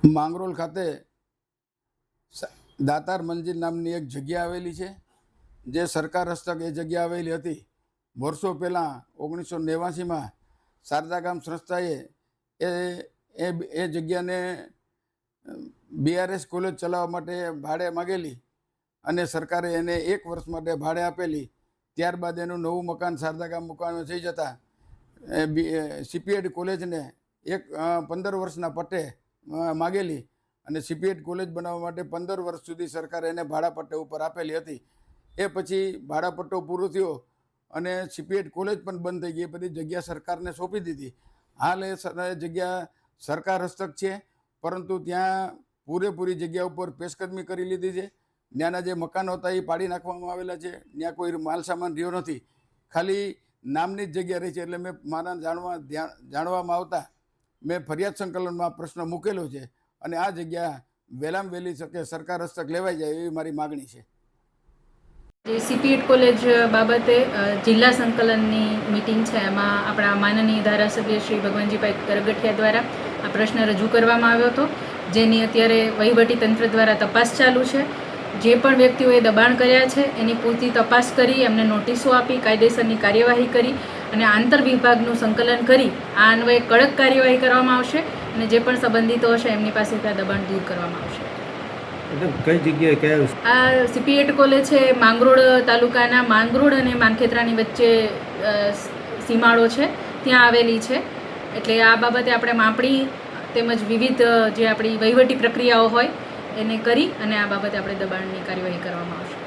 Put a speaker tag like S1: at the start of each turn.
S1: માંગરોળ ખાતે દાતાર મંજિર નામની એક જગ્યા આવેલી છે, જે સરકાર હસ્તક એ જગ્યા આવેલી હતી. વર્ષો પહેલાં 1989માં શારદા ગામ સંસ્થાએ એ જગ્યાને BRS કોલેજ ચલાવવા માટે ભાડે માગેલી અને સરકારે એને 1 વર્ષ માટે ભાડે આપેલી. ત્યારબાદ એનું નવું મકાન શારદા ગામ મુકામે થઈ જતાં CPED કોલેજને 15 વર્ષના પટ્ટે માગેલી અને CPED કોલેજ બનાવવા માટે 15 વર્ષ સુધી સરકારે એને ભાડા પટ્ટે ઉપર આપેલી હતી. એ પછી ભાડા પટ્ટો પૂરો થયો અને CPED કોલેજ પણ બંધ થઈ ગઈ. એ બધી જગ્યા સરકારને સોંપી દીધી. હાલ એ જગ્યા સરકાર હસ્તક છે, પરંતુ ત્યાં પૂરેપૂરી જગ્યા ઉપર પેશકદમી કરી લીધી છે. ત્યાંના જે મકાનો હતા એ પાડી નાખવામાં આવેલા છે. ત્યાં કોઈ માલ સામાન રહ્યો નથી, ખાલી નામની જ જગ્યા રહી છે. એટલે મેં મારા જાણવામાં આવતા મેં ફરિયાદ સંકલનમાં પ્રશ્ન મૂકેલો છે અને આ જગ્યા વહેલામાં વહેલી શકે સરકાર હસ્તક લેવાઈ જાય એવી મારી માગણી છે.
S2: જે CPED કોલેજ બાબતે જિલ્લા સંકલનની મિટિંગ છે, એમાં આપણા માનનીય ધારાસભ્ય શ્રી ભગવાનજીભાઈ કરગઠિયા દ્વારા આ પ્રશ્ન રજૂ કરવામાં આવ્યો હતો, જેની અત્યારે વહીવટી તંત્ર દ્વારા તપાસ ચાલુ છે. જે પણ વ્યક્તિઓએ દબાણ કર્યા છે એની પૂરતી તપાસ કરી, એમને નોટિસો આપી, કાયદેસરની કાર્યવાહી કરી અને આંતર વિભાગનું સંકલન કરી આ અન્વયે કડક કાર્યવાહી કરવામાં આવશે અને જે પણ સંબંધિતો હશે એમની પાસેથી આ દબાણ દૂર કરવામાં આવશે.
S3: કઈ જગ્યાએ કયા
S2: આ CPED કોલેજ છે માંગરોળ તાલુકાના માંગરોળ અને માનખેત્રાની વચ્ચે સીમાડો છે, ત્યાં આવેલી છે. એટલે આ બાબતે આપણે માપણી તેમજ વિવિધ જે આપણી વહીવટી પ્રક્રિયાઓ હોય એને કરી અને આ બાબતે આપણે દબાણની કાર્યવાહી કરવામાં આવશે.